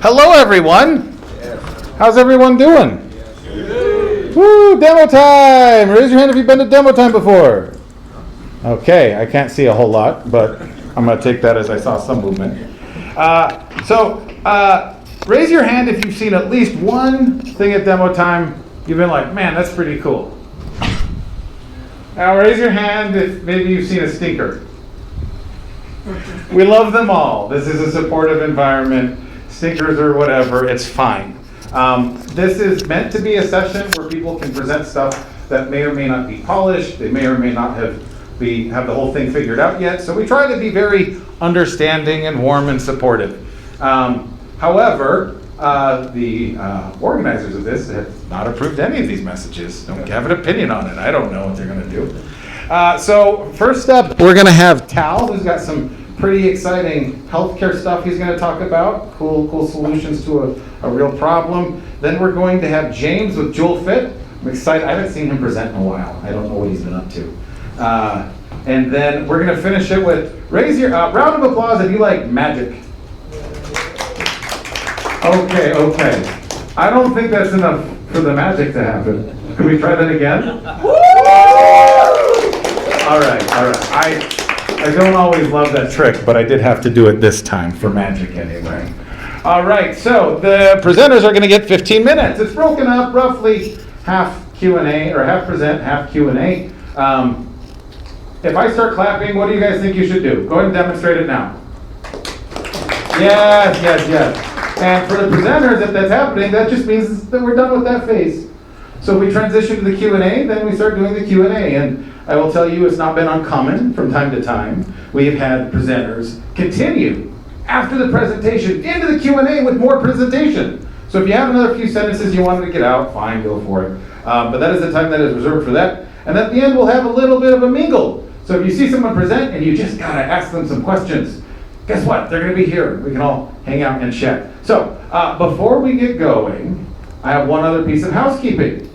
Hello, everyone. How's everyone doing? Woo, demo time. Raise your hand if you've been to demo time before. Okay, I can't see a whole lot, but I'm going to take that as I saw some movement. Raise your hand if you've seen at least one thing at demo time you've been like, man, that's pretty cool. Now raise your hand if maybe you've seen a stinker. We love them all. This is a supportive environment. Stinkers or whatever, it's fine. This is meant to be a session where people can present stuff that may or may not be polished. They may or may not have the whole thing figured out yet. So we try to be very understanding and warm and supportive. However, the organizers of this have not approved any of these messages. Don't have an opinion on it. I don't know what they're going to do. So first up, we're going to have Tal, who's got some pretty exciting healthcare stuff he's going to talk about. Cool solutions to a real problem. Then we're going to have James with JouleFit. I'm excited. I haven't seen him present in a while. I don't know what he's been up to. And then we're going to finish it with raise your round of applause if you like magic. Okay. I don't think that's enough for the magic to happen. Can we try that again? All right. I don't always love that trick, but I did have to do it this time for magic anyway. All right, so the presenters are going to get 15 minutes. It's broken up roughly half Q&A, or half present, half Q&A. If I start clapping, what do you guys think you should do? Go ahead and demonstrate it now. Yes. And for the presenters, if that's happening, that just means that we're done with that phase. So if we transition to the Q&A, then we start doing the Q&A. And I will tell you, it's not been uncommon from time to time. We've had presenters continue after the presentation into the Q&A with more presentation. So if you have another few sentences you wanted to get out, fine, go for it. But that is the time that is reserved for that. And at the end, we'll have a little bit of a mingle. So if you see someone present and you just gotta ask them some questions, guess what? They're gonna be here. We can all hang out and chat. So before we get going, I have one other piece of housekeeping.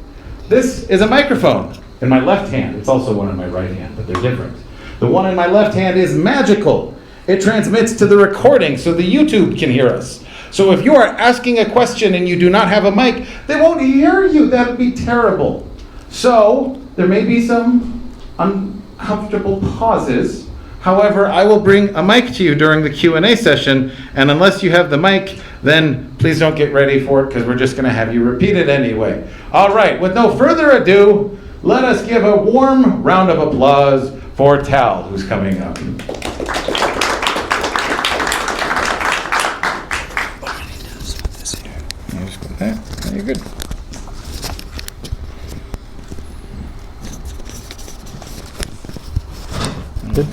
This is a microphone in my left hand. It's also one in my right hand, but they're different. The one in my left hand is magical. It transmits to the recording so the YouTube can hear us. So if you are asking a question and you do not have a mic, they won't hear you. That would be terrible. So there may be some uncomfortable pauses. However, I will bring a mic to you during the Q&A session, and unless you have the mic, then please don't get ready for it because we're just going to have you repeat it anyway. All right, with no further ado, let us give a warm round of applause for Tal, who's coming up. You're good. Good.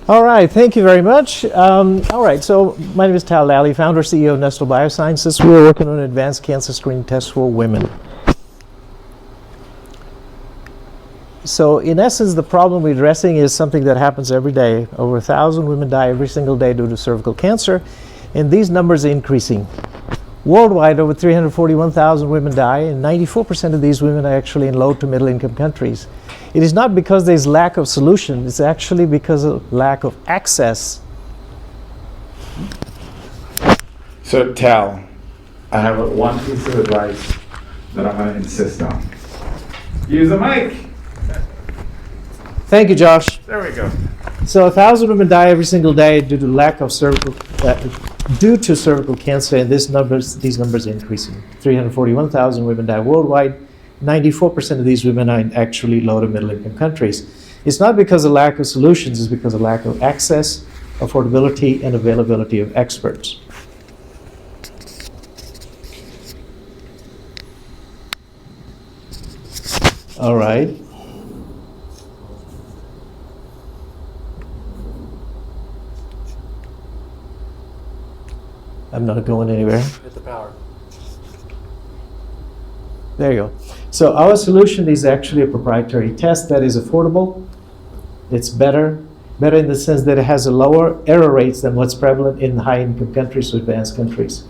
All right, thank you very much. All right, so my name is Tal Lally, founder, CEO of Nestal Biosciences. We're working on an advanced cancer screening test for women. So in essence, the problem we're addressing is something that happens every day. Over 1,000 women die every single day due to cervical cancer, and these numbers are increasing. Worldwide, over 341,000 women die, and 94% of these women are actually in low to middle income countries. It is not because there's lack of solution, it's actually because of lack of access. So Tal, I have one piece of advice that I'm going to insist on. Use a mic. Thank you, Josh. There we go. So 1,000 women die every single day due to lack of cervical cancer, and these numbers are increasing. 341,000 women die worldwide. 94% of these women are in actually low to middle income countries. It's not because of lack of solutions, it's because of lack of access, affordability, and availability of experts. All right. I'm not going anywhere. Hit the power. There you go. So our solution is actually a proprietary test that is affordable. It's better in the sense that it has a lower error rates than what's prevalent in high-income countries or advanced countries.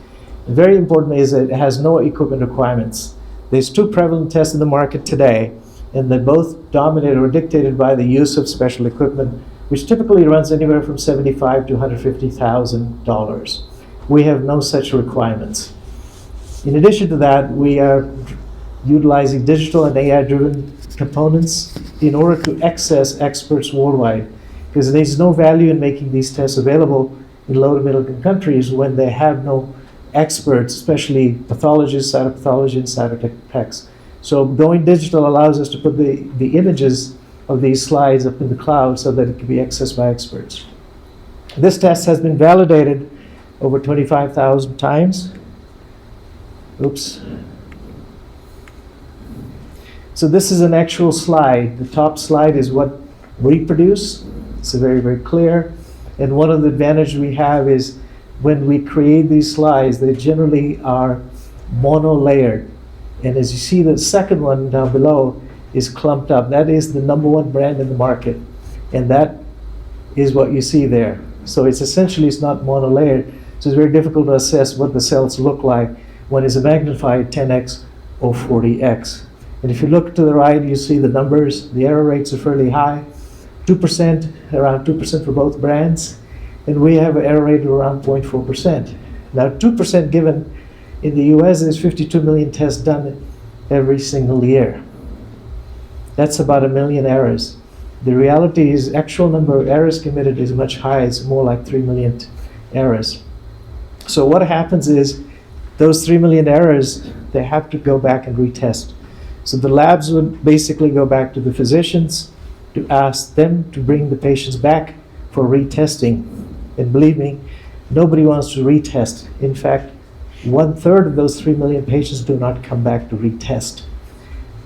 And very important is that it has no equipment requirements. There's 2 prevalent tests in the market today, and they're both dominated or dictated by the use of special equipment, which typically runs anywhere from $75,000 to $150,000. We have no such requirements. In addition to that, we are utilizing digital and AI-driven components in order to access experts worldwide, because there's no value in making these tests available in low to middle income countries when they have no experts, especially pathologists, cytopathology, and cytotechs. So going digital allows us to put the images of these slides up in the cloud so that it can be accessed by experts. This test has been validated over 25,000 times. Oops. So this is an actual slide. The top slide is what we produce. It's very, very clear. And one of the advantages we have is when we create these slides, they generally are mono-layered. And as you see, the second one down below is clumped up. That is the #1 brand in the market. And that is what you see there. So it's essentially, it's not mono-layered. So it's very difficult to assess what the cells look like when it's a magnified 10x or 40x. And if you look to the right, you see the numbers. The error rates are fairly high, 2%, around 2% for both brands. And we have an error rate of around 0.4%. Now, 2% given in the US, there's 52 million tests done every single year. That's about 1 million errors. The reality is actual number of errors committed is much higher. It's more like 3 million errors. So what happens is those 3 million errors, they have to go back and retest. So the labs would basically go back to the physicians to ask them to bring the patients back for retesting. And believe me, nobody wants to retest. In fact, 1/3 of those 3 million patients do not come back to retest.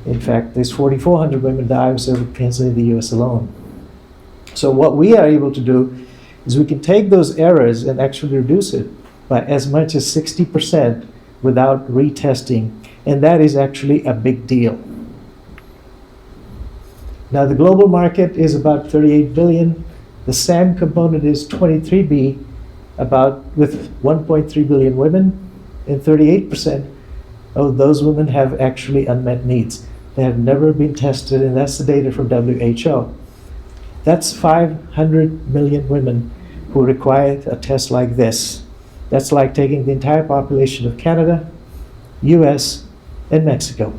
In fact, there's 4,400 women die of cervical cancer in the US alone. So what we are able to do is we can take those errors and actually reduce it by as much as 60% without retesting. And that is actually a big deal. Now the global market is about 38 billion. The SAM component is 23B, about with 1.3 billion women, and 38% of those women have actually unmet needs. They have never been tested, and that's the data from WHO. That's 500 million women who require a test like this. That's like taking the entire population of Canada, US, and Mexico.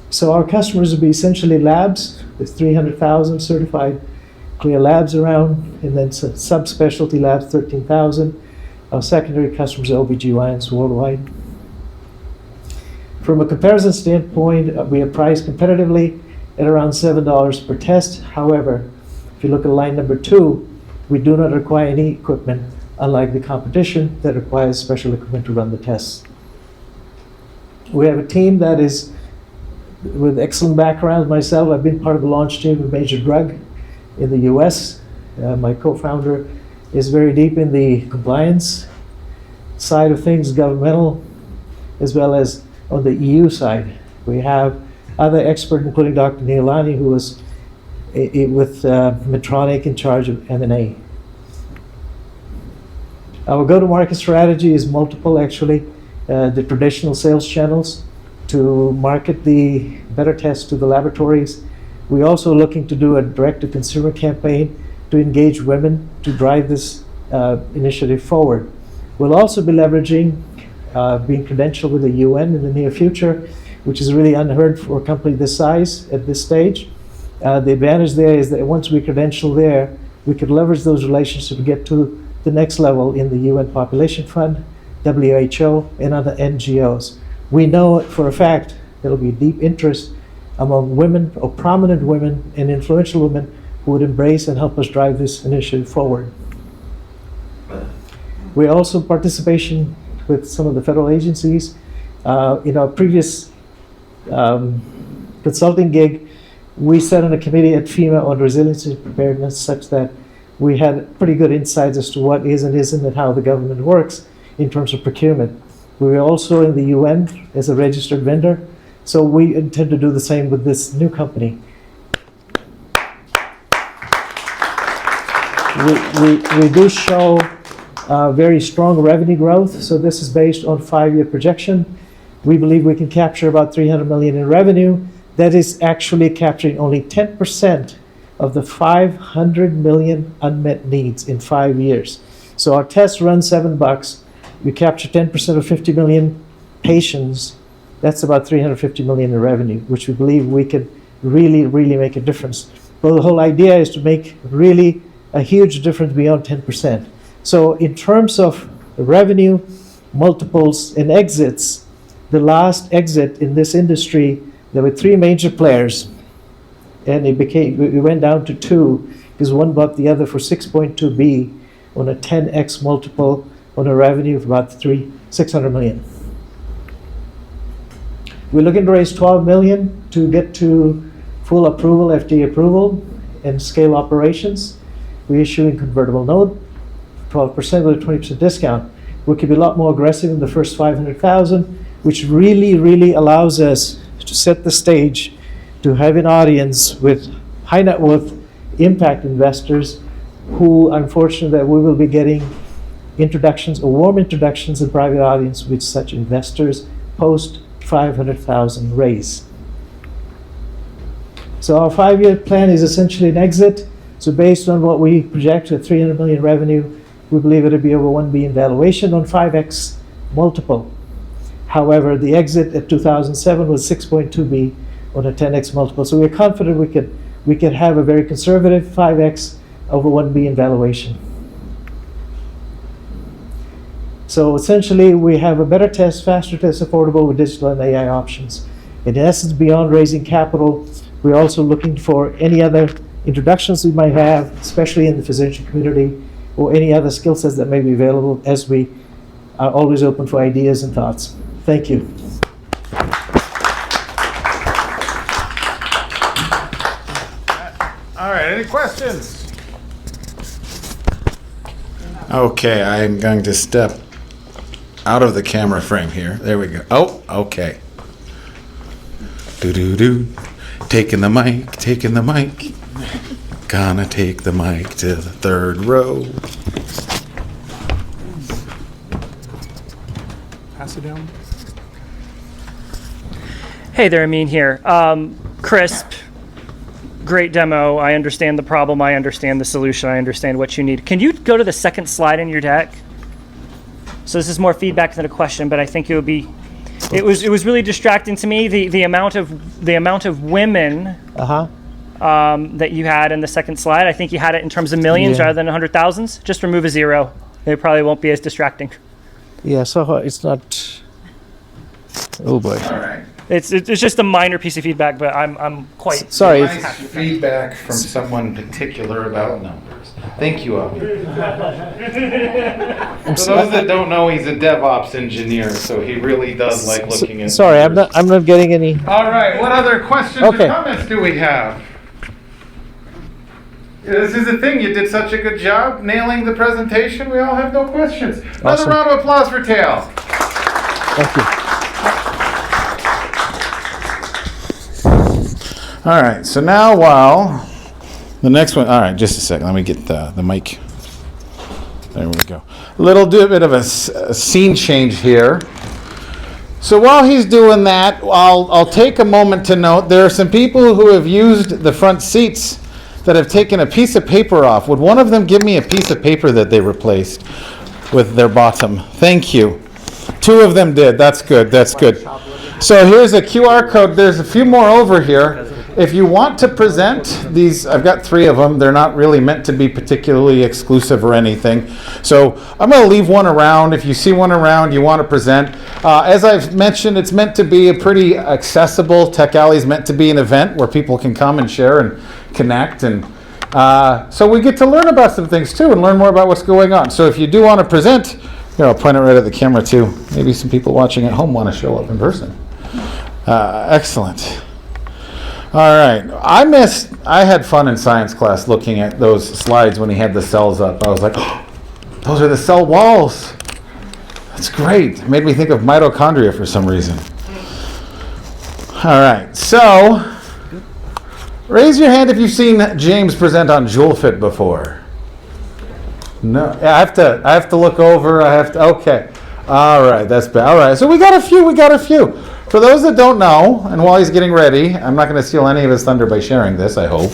So our customers would be essentially labs. There's 300,000 certified clear labs around, and then subspecialty labs, 13,000. Our secondary customers are OBGYNs worldwide. From a comparison standpoint, we are priced competitively at around $7 per test. However, if you look at line number 2, we do not require any equipment, unlike the competition that requires special equipment to run the tests. We have a team that is with excellent background. Myself, I've been part of the launch team of a major drug in the US. My co-founder is very deep in the compliance side of things, governmental, as well as on the EU side. We have other experts, including Dr. Tal Lally, who was with Medtronic in charge of M&A. Our go-to-market strategy is multiple, actually. The traditional sales channels to market the better tests to the laboratories. We're also looking to do a direct-to-consumer campaign to engage women to drive this initiative forward. We'll also be leveraging being credentialed with the UN in the near future, which is really unheard for a company this size at this stage. The advantage there is that once we credential there, we could leverage those relationships to get to the next level in the UN Population Fund, WHO, and other NGOs. We know for a fact there will be deep interest among women, or prominent women and influential women, who would embrace and help us drive this initiative forward. We also participation with some of the federal agencies. In our previous consulting gig, we sat on a committee at FEMA on resiliency and preparedness, such that we had pretty good insights as to what is and isn't and how the government works in terms of procurement. We're also in the UN as a registered vendor. So we intend to do the same with this new company. We do show very strong revenue growth. So this is based on 5-year projection. We believe we can capture about 300 million in revenue. That is actually capturing only 10% of the 500 million unmet needs in 5 years. So our test runs $7. We capture 10% of 50 million patients. That's about 350 million in revenue, which we believe we could really, really make a difference. Well, the whole idea is to make really a huge difference beyond 10%. So in terms of revenue, multiples, and exits, the last exit in this industry, there were 3 major players, and we went down to 2 because one bought the other for 6.2B on a 10x multiple on a revenue of about 600 million. We're looking to raise 12 million to get to full approval, FDA approval, and scale operations. We're issuing convertible note, 12% with a 20% discount. We could be a lot more aggressive in the first 500,000, which really, really allows us to set the stage to have an audience with high net worth impact investors who, unfortunately, that we will be getting introductions or warm introductions in private audience with such investors post 500,000 raise. So our 5-year plan is essentially an exit. So based on what we project at 300 million revenue, we believe it'll be over 1 billion valuation on 5x multiple. However, the exit at 2007 was 6.2B on a 10x multiple. So we're confident we could have a very conservative 5x over 1 billion valuation. So essentially, we have a better test, faster test, affordable with digital and AI options. In essence, beyond raising capital, we're also looking for any other introductions we might have, especially in the physician community, or any other skill sets that may be available, as we are always open for ideas and thoughts. Thank you. All right, any questions? Okay, I'm going to step out of the camera frame here. There we go. Oh, okay. Do-do-do. Taking the mic. Gonna take the mic to the 3rd row. Pass it down. Hey there, Amin here. Crisp, great demo. I understand the problem. I understand the solution. I understand what you need. Can you go to the second slide in your deck? So this is more feedback than a question, but I think it would be. It was really distracting to me the amount of women that you had in the second slide. I think you had it in terms of millions rather than 100,000s. Just remove a 0. It probably won't be as distracting. Yeah, so it's not. Oh boy. All right. It's just a minor piece of feedback, but I'm quite sorry. Nice feedback from someone particular about numbers. Thank you, Amin. For those that don't know, he's a DevOps engineer, so he really does like looking at. Sorry, numbers. I'm not getting any. All right, what other questions or comments do we have? This is the thing, you did such a good job nailing the presentation, we all have no questions. Another round of applause for Tal. Thank you. All right, so now while the next one, all right, just a second, let me get the mic. There we go. A little bit of a scene change here. So while he's doing that, I'll take a moment to note there are some people who have used the front seats that have taken a piece of paper off. Would one of them give me a piece of paper that they replaced with their bottom? Thank you. 2 of them did. That's good. That's good. So here's a QR code. There's a few more over here. If you want to present these, I've got 3 of them. They're not really meant to be particularly exclusive or anything. So I'm going to leave one around. If you see one around, you want to present. As I've mentioned, it's meant to be a pretty accessible. Tech Alley is meant to be an event where people can come and share and connect. And so we get to learn about some things too and learn more about what's going on. So if you do want to present, here, I'll point it right at the camera too. Maybe some people watching at home want to show up in person. Excellent. All right. I had fun in science class looking at those slides when he had the cells up. I was like, oh, those are the cell walls. That's great. It made me think of mitochondria for some reason. All right, so raise your hand if you've seen James present on JouleFit before. No, I have to look over. Okay. All right, that's bad. All right, so we got a few. For those that don't know, and while he's getting ready, I'm not going to steal any of his thunder by sharing this, I hope.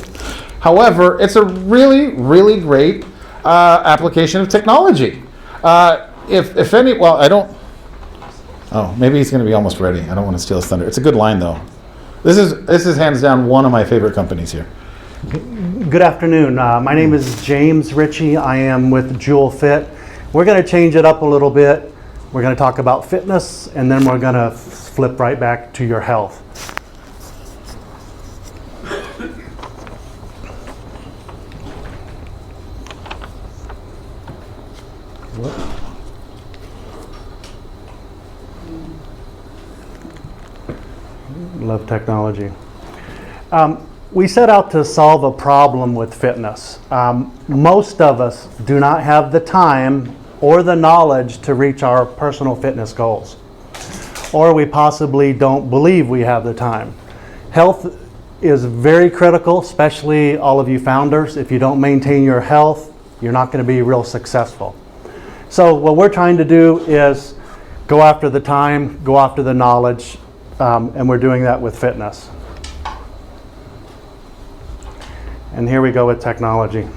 However, it's a really, really great application of technology. If any, well, I don't, oh, maybe he's going to be almost ready. I don't want to steal his thunder. It's a good line, though. This is hands down one of my favorite companies here. Good afternoon. My name is James Richy. I am with JouleFit. We're going to change it up a little bit. We're going to talk about fitness, and then we're going to flip right back to your health. Love technology. We set out to solve a problem with fitness. Most of us do not have the time or the knowledge to reach our personal fitness goals, or we possibly don't believe we have the time. Health is very critical, especially all of you founders. If you don't maintain your health, you're not going to be real successful. So what we're trying to do is go after the time, go after the knowledge, and we're doing that with fitness. And here we go with technology.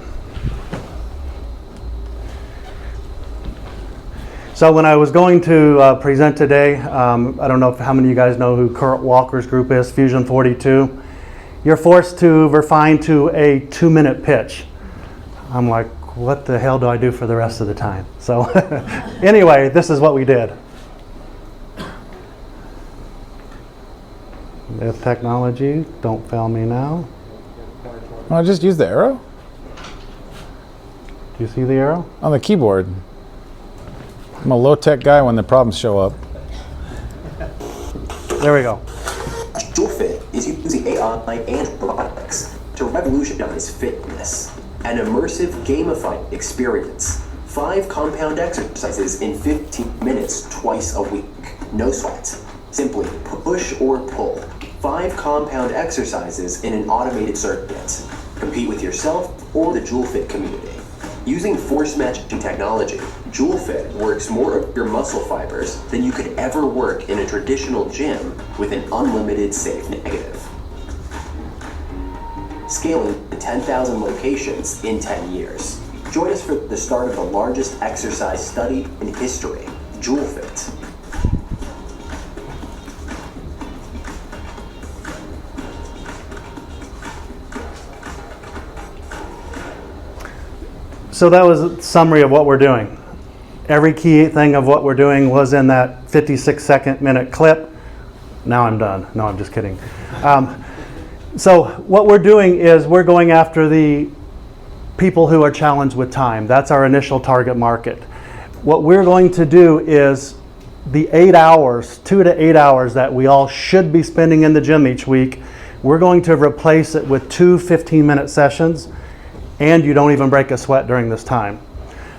So when I was going to present today, I don't know how many of you guys know who Kurt Walker's group is, Fusion 42. You're forced to refine to a 2-minute pitch. I'm like, what the hell do I do for the rest of the time? So anyway, this is what we did. If technology, don't fail me now. Well, just use the arrow Do you see the arrow? on the keyboard. I'm a low-tech guy when the problems show up. There we go. JouleFit is using AI and robotics to revolutionize fitness. An immersive, gamified experience. 5 compound exercises in 15 minutes twice a week. No sweat. Simply push or pull. 5 compound exercises in an automated circuit. Compete with yourself or the JouleFit community. Using force matching technology, JouleFit works more of your muscle fibers than you could ever work in a traditional gym with an unlimited safe negative. Scaling to 10,000 locations in 10 years. Join us for the start of the largest exercise study in history, JouleFit. So that was a summary of what we're doing. Every key thing of what we're doing was in that 56-minute clip. Now I'm done. No, I'm just kidding. So what we're doing is we're going after the people who are challenged with time. That's our initial target market. What we're going to do is the 8 hours, 2 to 8 hours that we all should be spending in the gym each week, we're going to replace it with 2 15-minute sessions, and you don't even break a sweat during this time.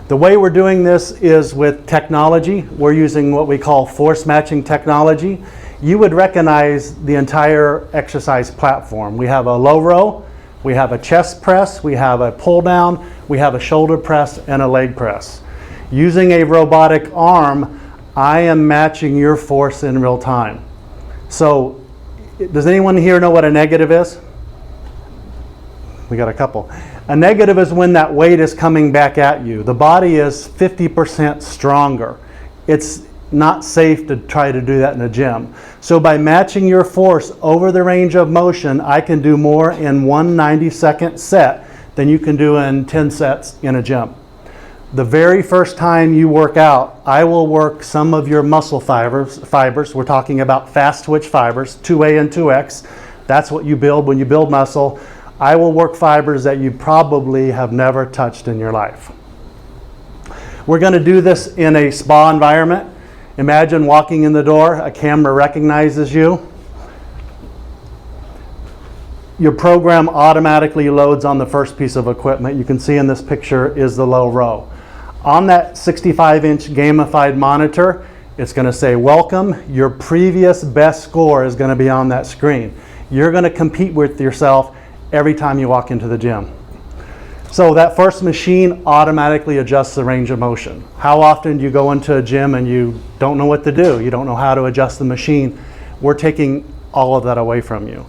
The way we're doing this is with technology. We're using what we call force matching technology. You would recognize the entire exercise platform. We have a low row, we have a chest press, we have a pull down, we have a shoulder press, and a leg press. Using a robotic arm, I am matching your force in real time. So, does anyone here know what a negative is? We got a couple. A negative is when that weight is coming back at you. The body is 50% stronger. It's not safe to try to do that in a gym. So by matching your force over the range of motion, I can do more in one 90-second set than you can do in 10 sets in a gym. The very first time you work out, I will work some of your muscle fibers. We're talking about fast twitch fibers, 2A and 2X. That's what you build when you build muscle. I will work fibers that you probably have never touched in your life. We're going to do this in a spa environment. Imagine walking in the door, a camera recognizes you. Your program automatically loads on the first piece of equipment. You can see in this picture is the low row. On that 65-inch gamified monitor, it's going to say, welcome, your previous best score is going to be on that screen. You're going to compete with yourself every time you walk into the gym. So that first machine automatically adjusts the range of motion. How often do you go into a gym and you don't know what to do? You don't know how to adjust the machine. We're taking all of that away from you.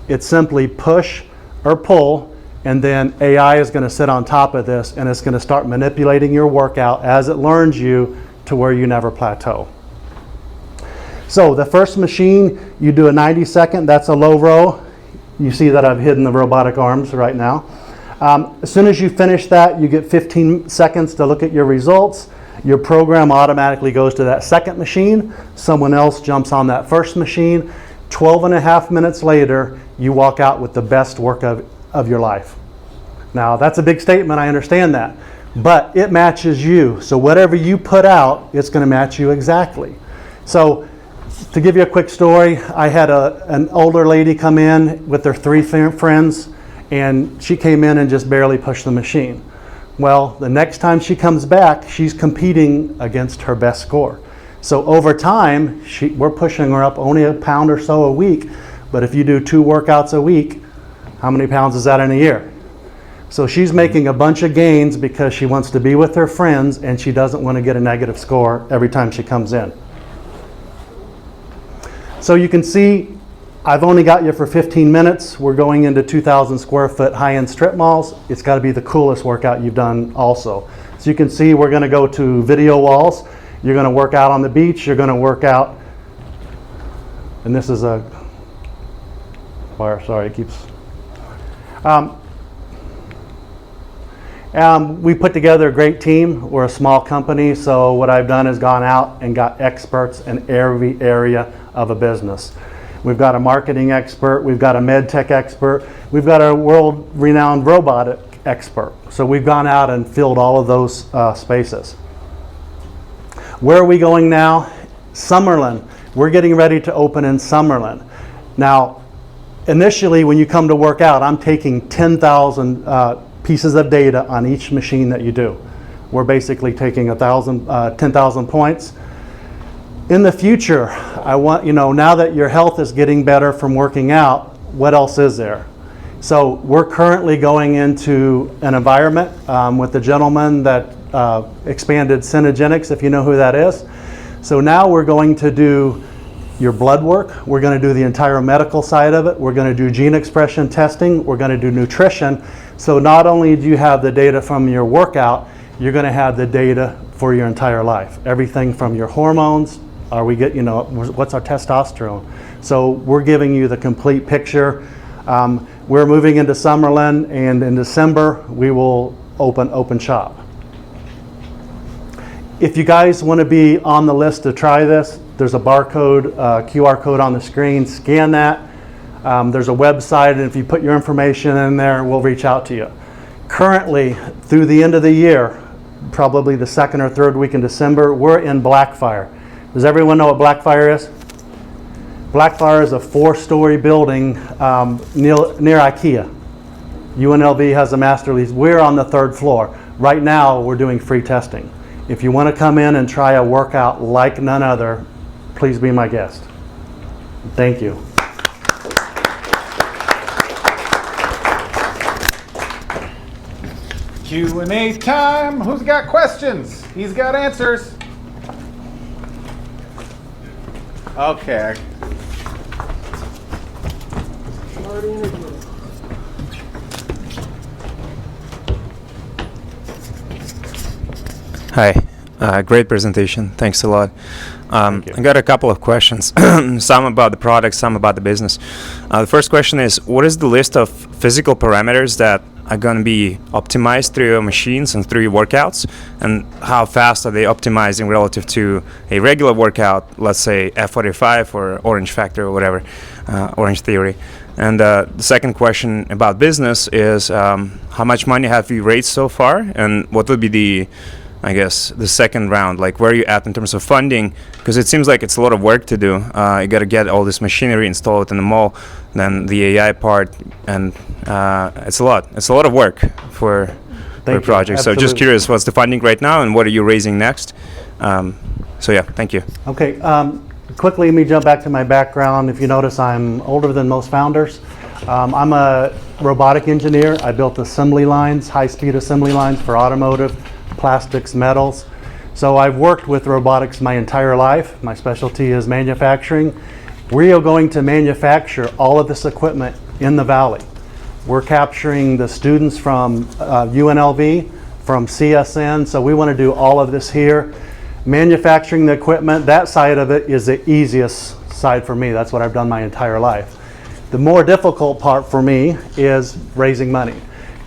It's simply push or pull, and then AI is going to sit on top of this, and it's going to start manipulating your workout as it learns you to where you never plateau. So the first machine, you do a 90-second, that's a low row. You see that I've hidden the robotic arms right now. As soon as you finish that, you get 15 seconds to look at your results. Your program automatically goes to that second machine. Someone else jumps on that first machine. 12 and a half minutes later, you walk out with the best work of your life. Now, that's a big statement, I understand that. But it matches you. So whatever you put out, it's going to match you exactly. So to give you a quick story, I had an older lady come in with their 3 friends, and she came in and just barely pushed the machine. Well, the next time she comes back, she's competing against her best score. So over time, we're pushing her up only a pound or so a week. But if you do 2 workouts a week, how many pounds is that in a year? So she's making a bunch of gains because she wants to be with her friends and she doesn't want to get a negative score every time she comes in. So you can see, I've only got you for 15 minutes. We're going into 2,000 square foot high-end strip malls. It's got to be the coolest workout you've done also. So you can see we're going to go to video walls. You're going to work out on the beach. You're going to work out, and this is a wire, sorry, it keeps. We put together a great team. We're a small company, so what I've done is gone out and got experts in every area of a business. We've got a marketing expert, we've got a med tech expert, we've got a world-renowned robotic expert. So we've gone out and filled all of those spaces. Where are we going now? Summerlin. We're getting ready to open in Summerlin. Now, initially when you come to work out, I'm taking 10,000 pieces of data on each machine that you do. We're basically taking 10,000 points. In the future, I want, now that your health is getting better from working out, what else is there? So we're currently going into an environment with the gentleman that expanded Synergenics, if you know who that is. So now we're going to do your blood work. We're going to do the entire medical side of it. We're going to do gene expression testing. We're going to do nutrition. So not only do you have the data from your workout, you're going to have the data for your entire life. Everything from your hormones, what's our testosterone? So we're giving you the complete picture. We're moving into Summerlin, and in December we will open shop. If you guys want to be on the list to try this, there's a barcode, QR code on the screen. Scan that. There's a website, and if you put your information in there, we'll reach out to you. Currently, through the end of the year, probably the 2nd or 3rd week in December, we're in Blackfire. Does everyone know what Blackfire is? Blackfire is a 4-story building near IKEA. UNLV has a master lease. We're on the 3rd floor. Right now, we're doing free testing. If you want to come in and try a workout like none other, please be my guest. Thank you. Q&A time. Who's got questions? He's got answers. Okay. Hi, great presentation. Thanks a lot. I got a couple of questions, some about the product, some about the business. The first question is, what is the list of physical parameters that are going to be optimized through your machines and through your workouts, and how fast are they optimizing relative to a regular workout, let's say F45 or Orange Factor or whatever, Orange Theory? And the second question about business is, how much money have you raised so far, and what would be the second round? Like, where are you at in terms of funding? Because it seems like it's a lot of work to do. You got to get all this machinery installed in the mall, then the AI part, and it's a lot. It's a lot of work for Thank you. project. So just Absolutely. curious, what's the funding right now, and what are you raising next? So yeah, thank you. Okay, quickly let me jump back to my background. If you notice, I'm older than most founders. I'm a robotic engineer. I built assembly lines, high-speed assembly lines for automotive, plastics, metals. So I've worked with robotics my entire life. My specialty is manufacturing. We are going to manufacture all of this equipment in the valley. We're capturing the students from UNLV, from CSN, so we want to do all of this here. Manufacturing the equipment, that side of it is the easiest side for me. That's what I've done my entire life. The more difficult part for me is raising money.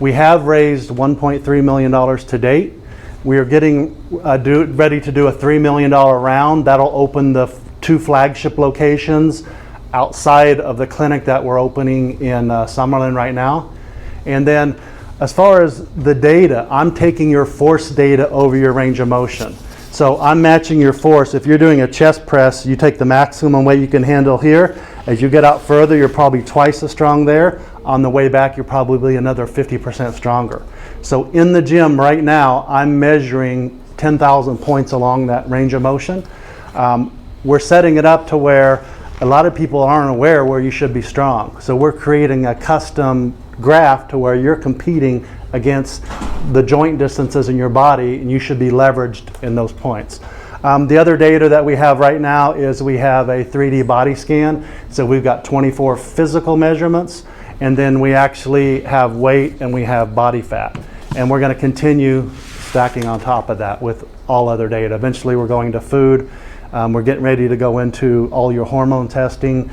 We have raised $1.3 million to date. We are getting ready to do a $3 million round. That'll open the 2 flagship locations outside of the clinic that we're opening in Summerlin right now. And then as far as the data, I'm taking your force data over your range of motion. So I'm matching your force. If you're doing a chest press, you take the maximum weight you can handle here. As you get out further, you're probably twice as strong there. On the way back, you're probably another 50% stronger. So in the gym right now, I'm measuring 10,000 points along that range of motion. We're setting it up to where a lot of people aren't aware where you should be strong. So we're creating a custom graph to where you're competing against the joint distances in your body, and you should be leveraged in those points. The other data that we have right now is we have a 3D body scan. So we've got 24 physical measurements, and then we actually have weight and we have body fat. And we're going to continue stacking on top of that with all other data. Eventually we're going to food. We're getting ready to go into all your hormone testing.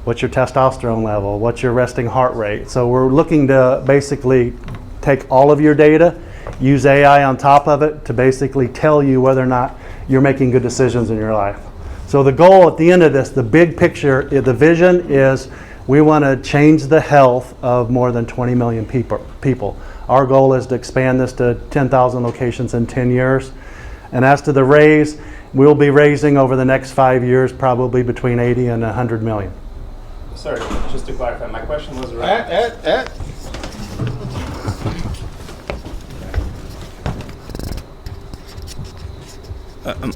What's your testosterone level? What's your resting heart rate? So we're looking to basically take all of your data, use AI on top of it to basically tell you whether or not you're making good decisions in your life. So the goal at the end of this, the big picture, the vision is we want to change the health of more than 20 million people. Our goal is to expand this to 10,000 locations in 10 years. And as to the raise, we'll be raising over the next 5 years probably between 80 and 100 million. Sorry, just to clarify, my question was around...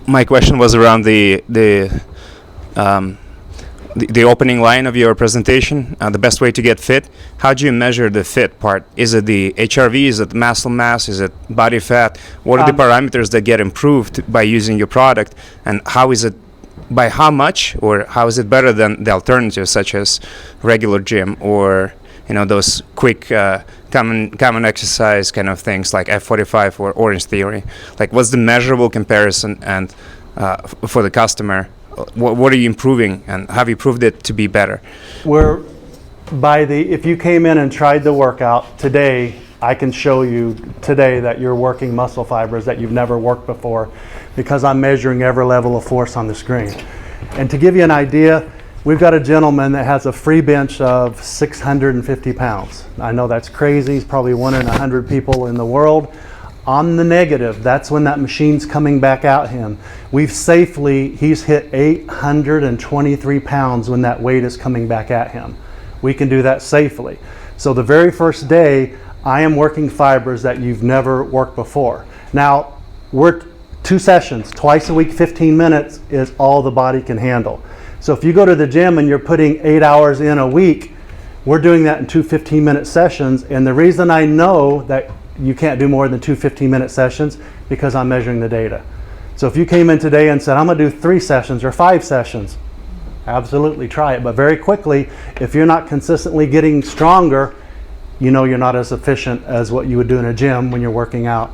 My question was around the opening line of your presentation, the best way to get fit. How do you measure the fit part? Is it the HRV? Is it muscle mass? Is it body fat? What are the parameters that get improved by using your product? And how is it, by how much, or how is it better than the alternatives such as regular gym or those quick common exercise kind of things like F45 or Orange Theory? Like, what's the measurable comparison and for the customer? What are you improving, and have you proved it to be better? If you came in and tried the workout today, I can show you today that you're working muscle fibers that you've never worked before because I'm measuring every level of force on the screen. And to give you an idea, we've got a gentleman that has a free bench of 650 pounds. I know that's crazy. He's probably 1 in 100 people in the world. On the negative, that's when that machine's coming back at him. He's hit 823 pounds when that weight is coming back at him. We can do that safely. So the very first day, I am working fibers that you've never worked before. Now, we're 2 sessions, twice a week, 15 minutes is all the body can handle. So if you go to the gym and you're putting 8 hours in a week, we're doing that in 2 15-minute sessions. And the reason I know that you can't do more than 2 15-minute sessions because I'm measuring the data. So if you came in today and said, I'm gonna do 3 sessions or 5 sessions, absolutely try it. But very quickly, if you're not consistently getting stronger, you're not as efficient as what you would do in a gym when you're working out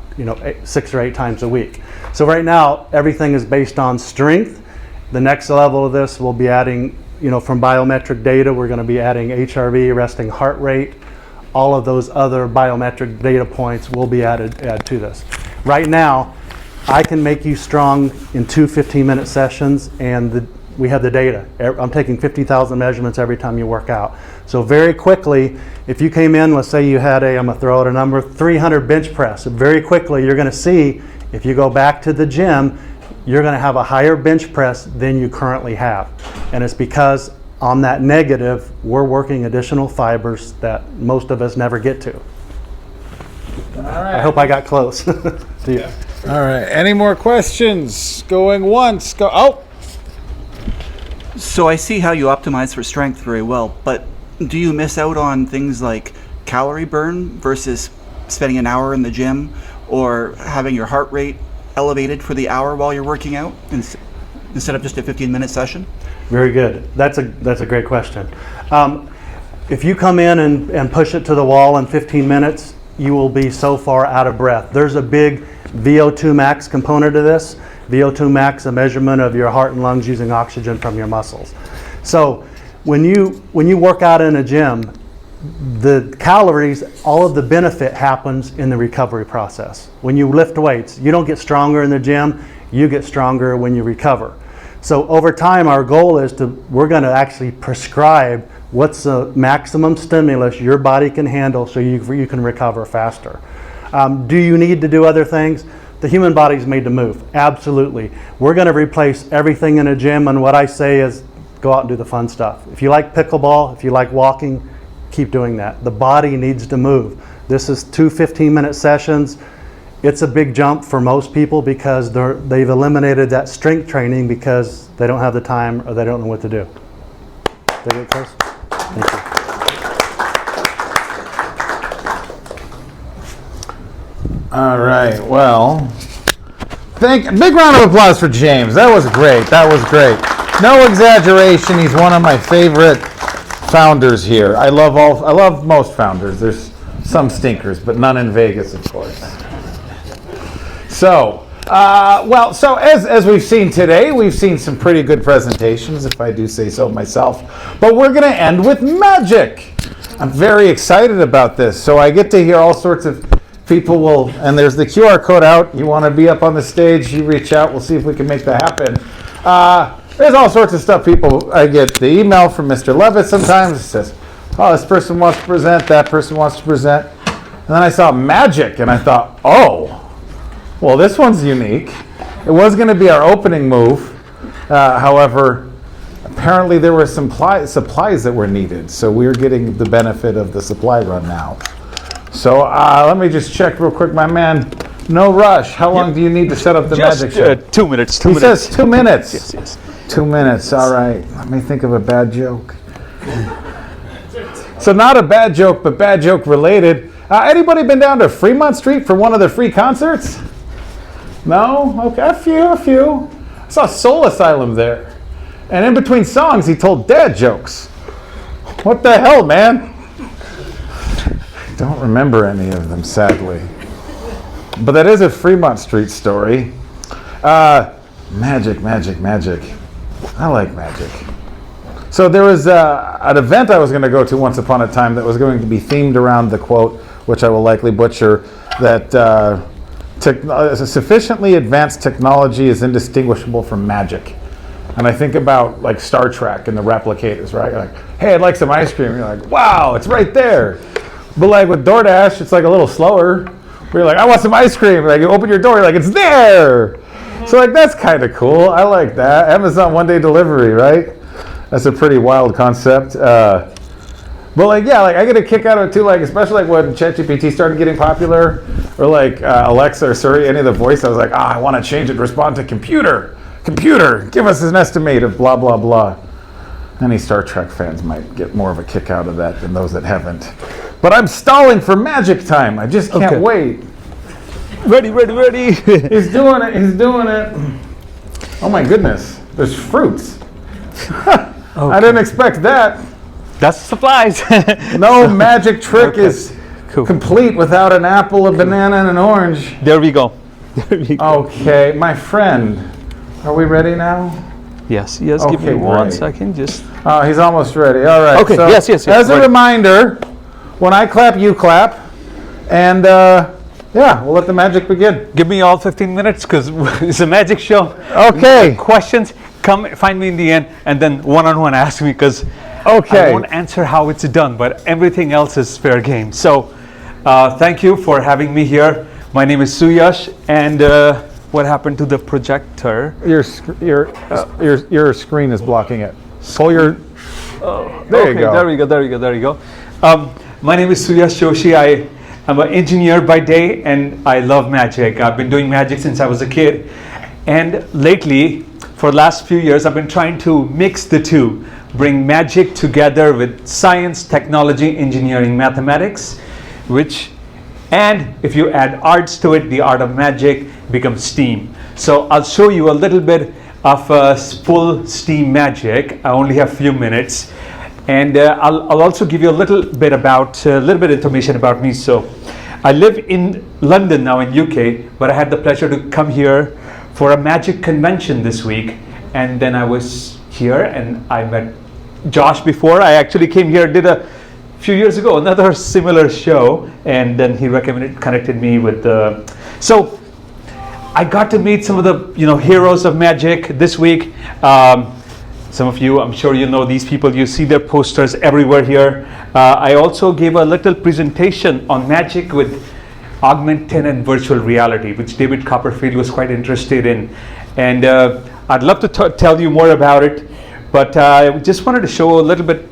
6 or 8 times a week. So right now, everything is based on strength. The next level of this will be adding, from biometric data, we're gonna be adding HRV, resting heart rate. All of those other biometric data points will be added to this. Right now, I can make you strong in 2 15-minute sessions, and we have the data. I'm taking 50,000 measurements every time you work out. So very quickly, if you came in, let's say you had I'm gonna throw out a number, 300 bench press. Very quickly, you're gonna see, if you go back to the gym, you're gonna have a higher bench press than you currently have. And it's because on that negative, we're working additional fibers that most of us never get to. I hope I got close to you. All right. Any more questions? Going once. Go. Oh. So I see how you optimize for strength very well, but do you miss out on things like calorie burn versus spending an hour in the gym or having your heart rate elevated for the hour while you're working out instead of just a 15-minute session? Very good. That's a great question. If you come in and push it to the wall in 15 minutes, you will be so far out of breath. There's a big VO2 max component to this. VO2 max, a measurement of your heart and lungs using oxygen from your muscles. So when you work out in a gym, the calories, all of the benefit happens in the recovery process. When you lift weights, you don't get stronger in the gym, you get stronger when you recover. So over time, our goal is we're going to actually prescribe what's the maximum stimulus your body can handle so you can recover faster. Do you need to do other things? The human body is made to move, absolutely. We're going to replace everything in a gym, and what I say is go out and do the fun stuff. If you like pickleball, if you like walking, keep doing that. The body needs to move. This is 2 15-minute sessions. It's a big jump for most people because they've eliminated that strength training because they don't have the time or they don't know what to do. Did I get close? Thank you. All right. Well, big round of applause for James. That was great. That was great. No exaggeration. He's one of my favorite founders here. I love most founders. There's some stinkers, but none in Vegas, of course. So, so as we've seen today, we've seen some pretty good presentations, if I do say so myself. But we're going to end with magic. I'm very excited about this. So I get to hear all sorts of people and there's the QR code out. You want to be up on the stage, you reach out. We'll see if we can make that happen. There's all sorts of stuff. I get the email from Mr. Levitt sometimes. It says, oh, this person wants to present, that person wants to present. And then I saw magic and I thought, oh, well, this one's unique. It was going to be our opening move. However, apparently there were some supplies that were needed. So we're getting the benefit of the supply run now. So let me just check real quick, my man. No rush. How long do you need to set up the magic show? 2 minutes. He says 2 minutes. Yes. 2 minutes. All right. Let me think of a bad joke. So not a bad joke, but bad joke related. Anybody been down to Fremont Street for one of the free concerts? No? Okay, a few. I saw Soul Asylum there. And in between songs, he told dad jokes. What the hell, man? Don't remember any of them, sadly. But that is a Fremont Street story. Magic. I like magic. So there was an event I was going to go to once upon a time that was going to be themed around the quote, which I will likely butcher, that sufficiently advanced technology is indistinguishable from magic. And I think about like Star Trek and the replicators, right? You're like, hey, I'd like some ice cream. You're like, wow, it's right there. But like with DoorDash, it's like a little slower. Where you're like, I want some ice cream. Like you open your door, you're like, it's there. So like that's kind of cool. I like that. Amazon one-day delivery, right? That's a pretty wild concept. But like, yeah, like I get a kick out of it too. Like especially like when ChatGPT started getting popular, or like Alexa or Siri, any of the voice. I was like, I want to change it to respond to computer, give us an estimate of blah blah blah. Any Star Trek fans might get more of a kick out of that than those that haven't. But I'm stalling for magic time. I just can't wait. Ready. He's doing it. Oh my goodness, there's fruits. I didn't expect that. That's supplies. No magic trick is complete without an apple, a banana, and an orange. There we go. Okay, my friend, are we ready now? Yes, give me Okay, 1 great. second. Just He's almost ready. All right. Okay, so yes. As a Ready. reminder, when I clap, you clap. And we'll let the magic begin. give me all 15 minutes because it's a magic show. Okay. Questions, come find me in the end and then one-on-one ask me because Okay. I won't answer how it's done, but everything else is fair game. So thank you for having me here. My name is Suyash, and what happened to the projector? Your screen is blocking it. Pull your. There you go. There we go. My name is Suyash Joshi. I'm an engineer by day, and I love magic. I've been doing magic since I was a kid. And lately, for the last few years, I've been trying to mix the two, bring magic together with science, technology, engineering, mathematics, and if you add arts to it, the art of magic becomes STEAM. So I'll show you a little bit of full STEAM magic. I only have a few minutes. And I'll also give you a little bit information about me. So I live in London now in UK, but I had the pleasure to come here for a magic convention this week. And then I was here and I met Josh before. I actually came here, did a few years ago, another similar show. And then he connected me with so I got to meet some of the heroes of magic this week. Some of you, I'm sure you know these people. You see their posters everywhere here. I also gave a little presentation on magic with augmented and virtual reality, which David Copperfield was quite interested in. And I'd love to tell you more about it, but I just wanted to show a little bit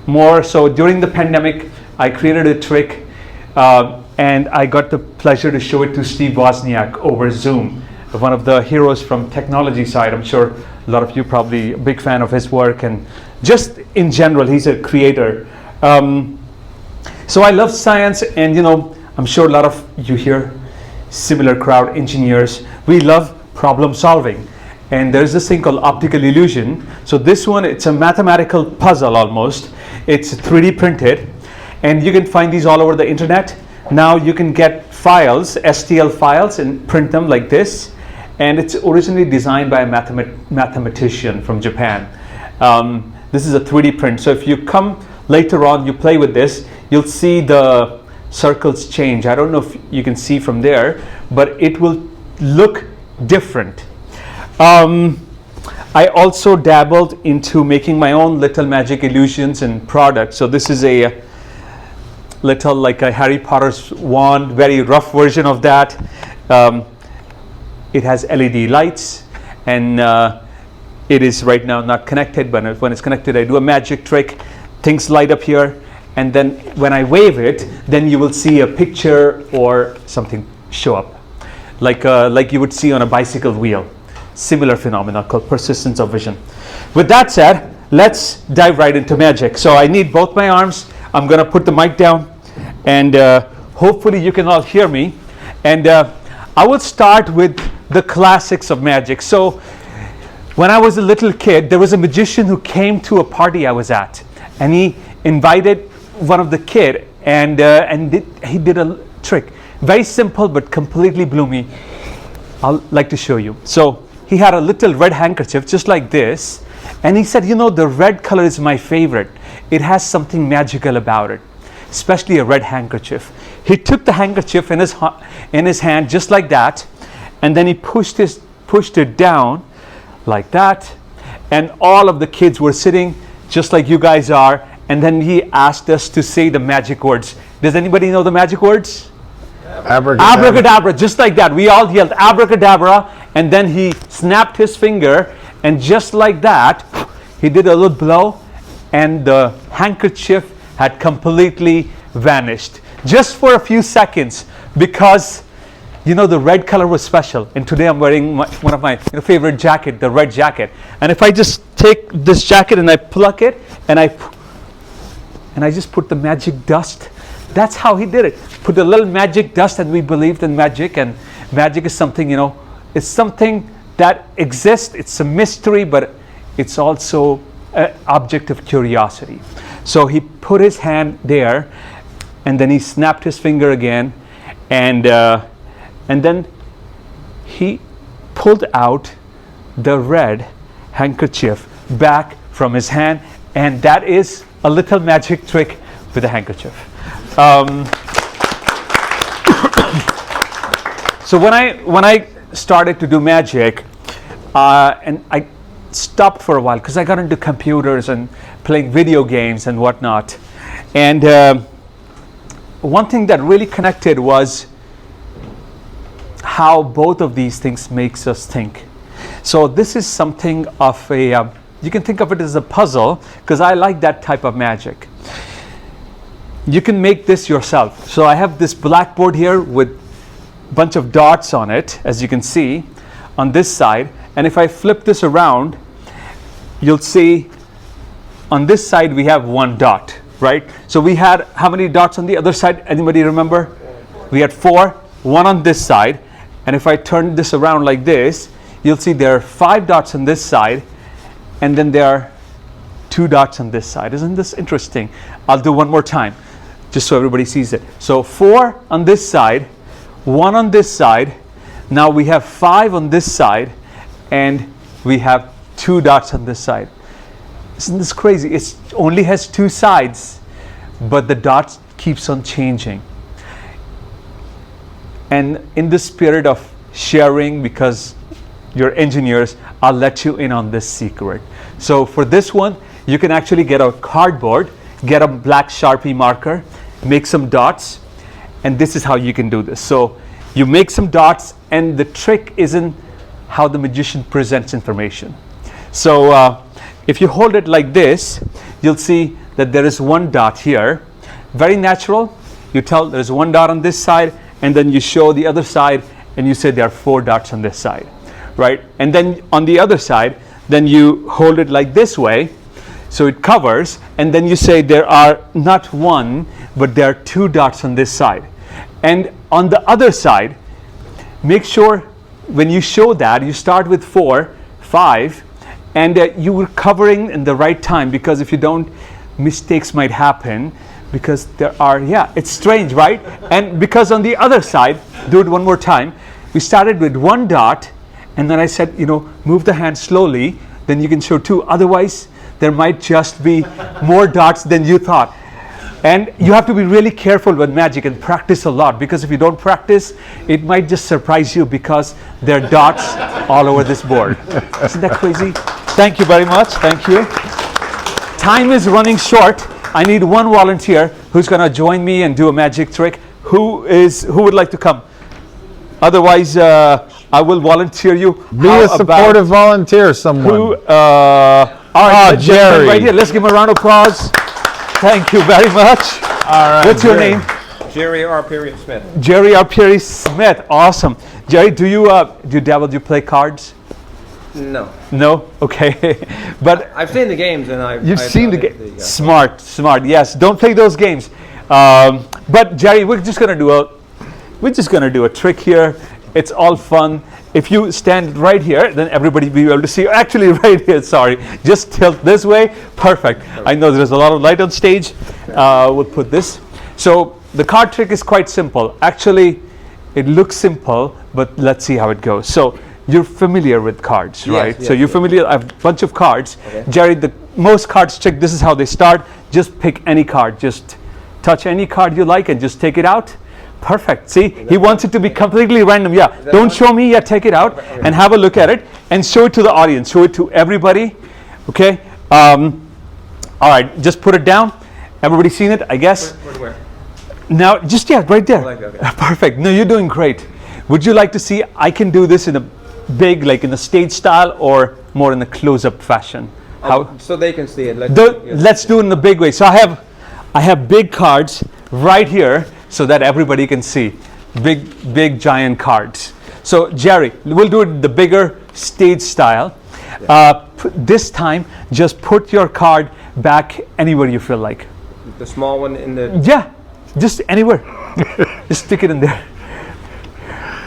more. So during the pandemic, I created a trick, and I got the pleasure to show it to Steve Wozniak over Zoom, one of the heroes from technology side. I'm sure a lot of you probably a big fan of his work, and just in general, he's a creator. So I love science, and I'm sure a lot of you here, similar crowd, engineers, we love problem solving. And there's this thing called optical illusion. So this one, it's a mathematical puzzle almost. It's 3D printed, and you can find these all over the internet. Now you can get files, STL files, and print them like this. And it's originally designed by a mathematician from Japan. This is a 3D print. So if you come later on, you play with this, you'll see the circles change. I don't know if you can see from there, but it will look different. I also dabbled into making my own little magic illusions and products. So this is a little like a Harry Potter's wand, very rough version of that. It has LED lights, and it is right now not connected, but when it's connected, I do a magic trick. Things light up here, and then when I wave it, then you will see a picture or something show up, like you would see on a bicycle wheel. Similar phenomena called persistence of vision. With that said, let's dive right into magic. So I need both my arms. I'm going to put the mic down, and hopefully you can all hear me. And I will start with the classics of magic. So when I was a little kid, there was a magician who came to a party I was at, and he invited one of the kid, and he did a trick. Very simple, but completely blew me. I'll like to show you. So he had a little red handkerchief just like this, and he said, the red color is my favorite. It has something magical about it, especially a red handkerchief. He took the handkerchief in his hand just like that, and then he pushed it down like that, and all of the kids were sitting just like you guys are, and then he asked us to say the magic words. Does anybody know the magic words? Abracadabra. Abracadabra, just like that. We all yelled abracadabra, and then he snapped his finger, and just like that, he did a little blow, and the handkerchief had completely vanished. Just for a few seconds, because the red color was special. And today I'm wearing one of my favorite jacket, the red jacket. And if I just take this jacket and I pluck it, and I just put the magic dust, that's how he did it. Put a little magic dust, and we believed in magic. And magic is something, it's something that exists. It's a mystery, but it's also an object of curiosity. So he put his hand there, and then he snapped his finger again, and then he pulled out the red handkerchief back from his hand, and that is a little magic trick with a handkerchief. So when I started to do magic, and I stopped for a while because I got into computers and playing video games and whatnot, and one thing that really connected was how both of these things makes us think. So this is something of a you can think of it as a puzzle, because I like that type of magic. you can make this yourself. So I have this blackboard here with a bunch of dots on it, as you can see, on this side. And if I flip this around, you'll see on this side we have 1 dot, right? So we had how many dots on the other side? Anybody remember? We had 4, 1 on this side. And if I turn this around like this, you'll see there are 5 dots on this side, and then there are 2 dots on this side. Isn't this interesting? I'll do one more time, just so everybody sees it. So 4 on this side, 1 on this side. Now we have 5 on this side, and we have 2 dots on this side. Isn't this crazy? It only has 2 sides, but the dot keeps on changing. And in the spirit of sharing, because you're engineers, I'll let you in on this secret. So for this one, you can actually get a cardboard, get a black Sharpie marker, make some dots, and this is how you can do this. So you make some dots, and the trick is in how the magician presents information. So if you hold it like this, you'll see that there is 1 dot here. Very natural. You tell there's 1 dot on this side, and then you show the other side, and you say there are 4 dots on this side, right? And then on the other side, then you hold it like this way, so it covers, and then you say there are not 1, but there are 2 dots on this side. And on the other side, make sure when you show that, you start with 4, 5, and you are covering in the right time, because if you don't, mistakes might happen. Because there are, it's strange, right? And because on the other side, do it one more time, we started with 1 dot, and then I said, move the hand slowly, then you can show 2. Otherwise, there might just be more dots than you thought. And you have to be really careful with magic and practice a lot, because if you don't practice, it might just surprise you because there are dots all over this board. Isn't that crazy? Thank you very much. Thank you. Time is running short. I need 1 volunteer who's going to join me and do a magic trick. Who would like to come? Otherwise, I will volunteer you. Be a supportive volunteer, someone. All right, Jerry. Right here. Let's give him a round of applause. Thank you very much. All right. What's your name? Jerry R. Smith. Jerry R. Smith. Awesome. Jerry, do you dabble? Do you play cards? No. No? Okay. But I've seen the games, and I've seen the game. Smart. Yes. Don't play those games. But Jerry, we're just gonna do a trick here. It's all fun. If you stand right here, then everybody will be able to see you. Actually, right here. Sorry. Just tilt this way. Perfect. I know there's a lot of light on stage. We'll put this. So the card trick is quite simple. Actually, it looks simple, but let's see how it goes. So you're familiar with cards, right? Yes, so you're familiar. I have a bunch of cards. Okay. Jerry, the most cards trick, this is how they start. Just pick any card. Just touch any card you like and just take it out. Perfect. See, he wants it to be completely random. Yeah. Don't show me. Yeah, take it out and have a look at it and show it to the audience. Show it to everybody. Okay. All right. Just put it down. Everybody seen it, I guess. Where? Now, just right there. Okay. Perfect. No, you're doing great. Would you like to see? I can do this in a big, like in a stage style, or more in a close-up fashion. How? So they can see it. Let's do it in the big way. So I have big cards right here, so that everybody can see. Big giant cards. So Jerry, we'll do it the bigger stage style. This time, just put your card back anywhere you feel like. The small one in the. Yeah, just anywhere. Just stick it in there.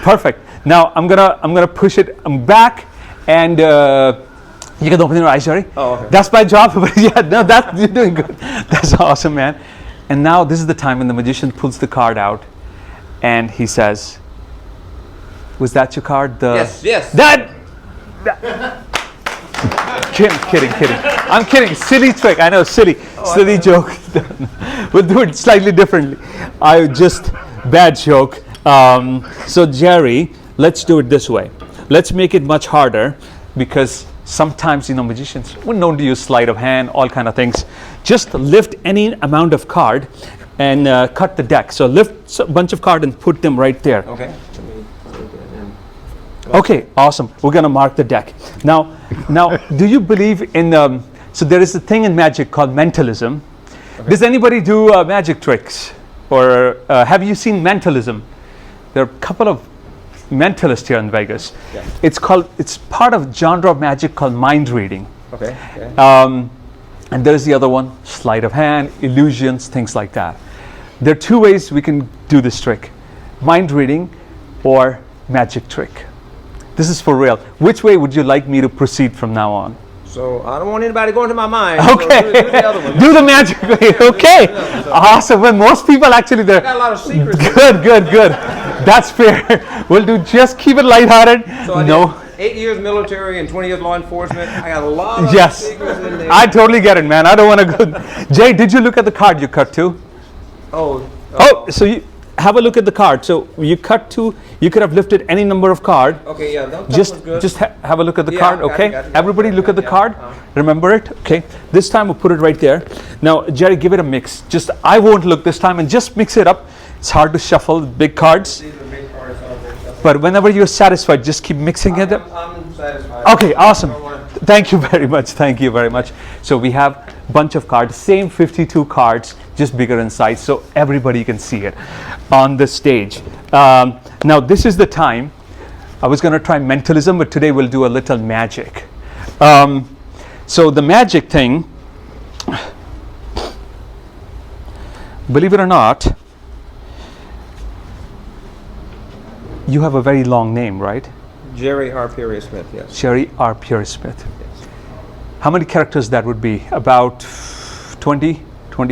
Perfect. Now I'm gonna push it back, and you can open your eyes, Jerry. Oh, okay. That's my job. But yeah, no, you're doing good. That's awesome, man. And now this is the time when the magician pulls the card out, and he says, "Was that your card?" Yes. That. Kidding. I'm kidding. Silly trick. I know, silly joke. We'll do it slightly differently. Bad joke. So Jerry, let's do it this way. Let's make it much harder, because sometimes, magicians, we're known to use sleight of hand, all kind of things. Just lift any amount of card and cut the deck. So lift a bunch of card and put them right there. Okay. Okay, awesome. We're going to mark the deck. Now, do you believe in, so there is a thing in magic called mentalism. Does anybody do magic tricks? Or have you seen mentalism? There are a couple of mentalists here in Vegas. Yeah. It's part of genre of magic called mind reading. Okay. And there's the other one, sleight of hand, illusions, things like that. There are two ways we can do this trick: mind reading or magic trick. This is for real. Which way would you like me to proceed from now on? So I don't want anybody going to my mind. Okay. So do the other one. Do the magic way. Okay. Awesome. When most people actually I got a lot of secrets. Good. That's fair. We'll do, just keep it lighthearted. So I No. did 8 years military and 20 years law enforcement. I got a lot of Yes. secrets in there. I totally get it, man. I don't want to go. Jay, did you look at the card you cut to? Oh, so you have a look at the card. So you cut to, you could have lifted any number of card. Okay, yeah. That was good. Just have a look at the Yeah, card, got it, okay? got it. Everybody look at the Yeah, card. Remember it, okay? This time we'll put it right there. Now, Jerry, give it a mix. Just, I won't look this time, and just mix it up. It's hard to shuffle big cards. These are big cards. But whenever you're satisfied, just keep mixing it up. I'm satisfied. Okay, awesome. Thank you very much. Thank you very much. So we have a bunch of cards, same 52 cards, just bigger in size, so everybody can see it on the stage. Now this is the time. I was going to try mentalism, but today we'll do a little magic. So the magic thing, believe it or not, you have a very long name, right? Jerry R. Perry Smith, yes. Jerry R. Perry Smith. How many characters that would be? About 20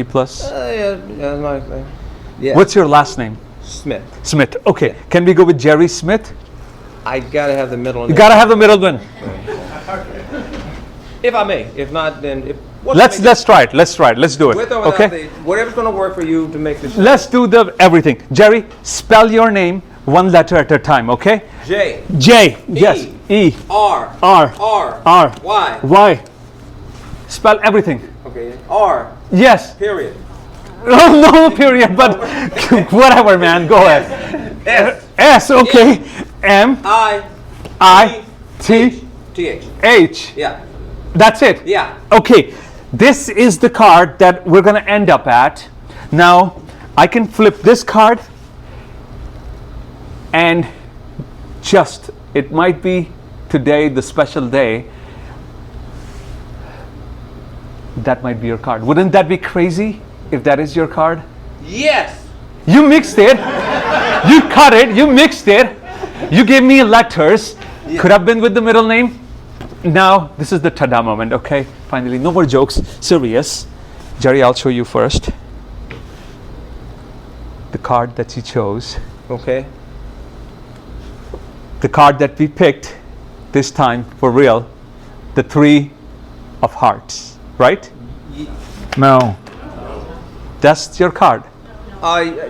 plus? Yeah, nice thing. Yeah. What's your last name? Smith? Smith. Okay. Can we go with Jerry Smith? I gotta have the middle. You gotta have the middle one. If I may. If not, then if. Let's try it. Let's do it. With or without Okay. whatever's gonna work for you to make this. Let's do the everything. Jerry, spell your name one letter at a time. Okay. J. Yes. E. R. R. R. Y. Y. Spell everything. Okay. R. Yes. Period. Oh, no period, but whatever, man. Go ahead. S. S. Okay. M. I. T. T-H. H. Yeah. That's it. Yeah. Okay. This is the card that we're going to end up at. Now, I can flip this card and just, it might be today the special day. That might be your card. Wouldn't that be crazy if that is your card? Yes. You mixed it. You cut it. You mixed it. You gave me letters. Yeah. Could have been with the middle name. Now, this is the tada moment, okay? Finally, no more jokes. Serious. Jerry, I'll show you first. The card that you chose. Okay. The card that we picked this time for real. The 3 of hearts, right? No. That's your card.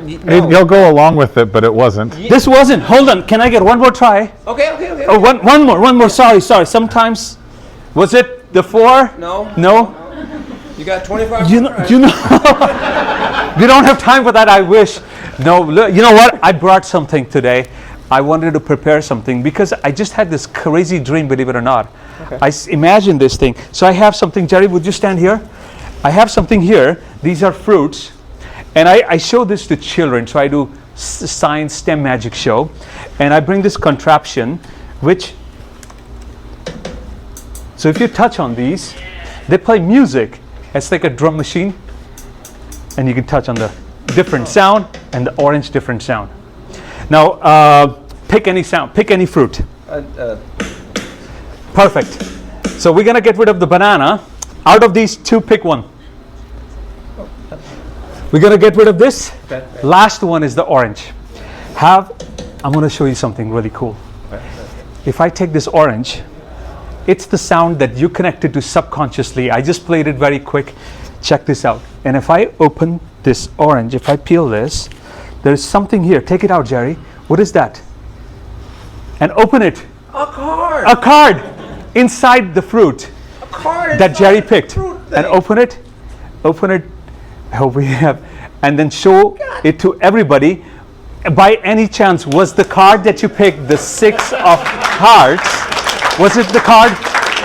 You'll go along with it, but it wasn't. This wasn't. Hold on. Can I get one more try? Okay. Oh, one more. Sorry. Sometimes, was it the 4? No. You got 25. You know. We don't have time for that. I wish. No. You know what? I brought something today. I wanted to prepare something because I just had this crazy dream. Believe it or not. Okay. I imagined this thing. So I have something. Jerry, would you stand here? I have something here. These are fruits. And I show this to children, so I do science STEM magic show, and I bring this contraption, which, so if you touch on these, they play music. It's like a drum machine, and you can touch on the different sound, and the orange different sound. Now, pick any sound, pick any fruit. Perfect. So we're gonna get rid of the banana. Out of these 2, pick one. We're going to get rid of this. Okay. Last one is the orange. I'm going to show you something really cool. If I take this orange, it's the sound that you connected to subconsciously. I just played it very quick. Check this out. And if I open this orange, if I peel this, there's something here. Take it out, Jerry. What is that? And open it. A card. A card inside the fruit. A card that Jerry picked. And open it. We have, and then show it to everybody. By any chance, was the card that you picked the 6 of hearts? Was it the card?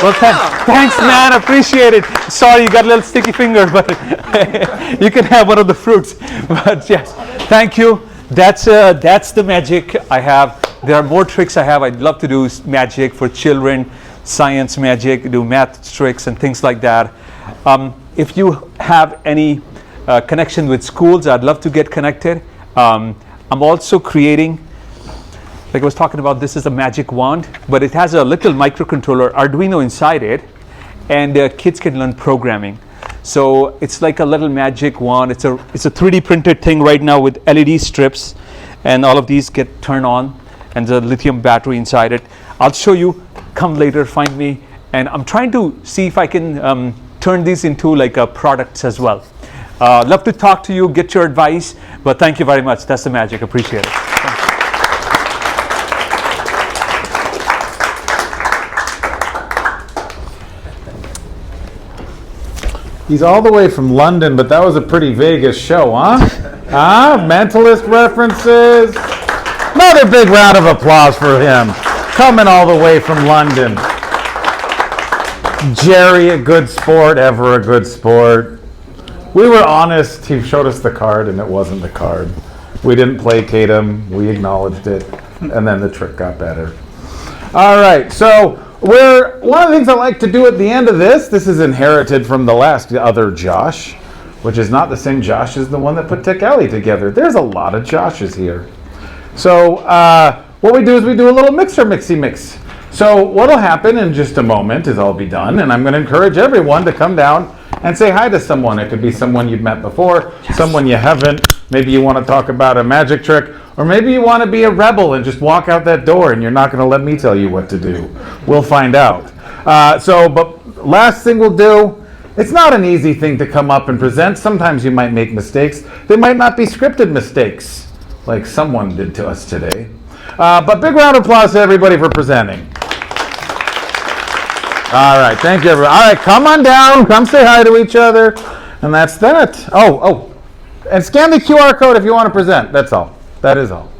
Well, thanks, man. Appreciate it. Sorry, you got a little sticky finger, but you can have one of the fruits. But yes, thank you. That's the magic I have. There are more tricks I have. I'd love to do magic for children, science magic, do math tricks and things like that. If you have any connection with schools, I'd love to get connected. I'm also creating, like I was talking about, this is a magic wand, but it has a little microcontroller Arduino inside it, and kids can learn programming. So it's like a little magic wand. It's a 3D printed thing right now with LED strips, and all of these get turned on, and the lithium battery inside it. I'll show you. Come later, find me, and I'm trying to see if I can turn these into like products as well. Love to talk to you, get your advice, but thank you very much. That's the magic. Appreciate it. He's all the way from London, but that was a pretty Vegas show, huh? Mentalist references. Another big round of applause for him. Coming all the way from London. Jerry, a good sport, ever a good sport. We were honest. He showed us the card, and it wasn't the card. We didn't placate him. We acknowledged it, and then the trick got better. All right, so one of the things I like to do at the end of this is inherited from the other Josh, which is not the same Josh as the one that put Tal Lally together. There's a lot of Joshes here. So what we do is we do a little mixy mix. So what'll happen in just a moment is I'll be done, and I'm going to encourage everyone to come down and say hi to someone. It could be someone you've met before, someone you haven't. Maybe you want to talk about a magic trick, or maybe you want to be a rebel and just walk out that door and you're not going to let me tell you what to do. We'll find out. But last thing we'll do, it's not an easy thing to come up and present. Sometimes you might make mistakes. They might not be scripted mistakes, like someone did to us today. But big round of applause to everybody for presenting. All right, thank you, everyone. All right, come on down, come say hi to each other, and that's that. Oh, and scan the QR code if you want to present. That's all. That is all.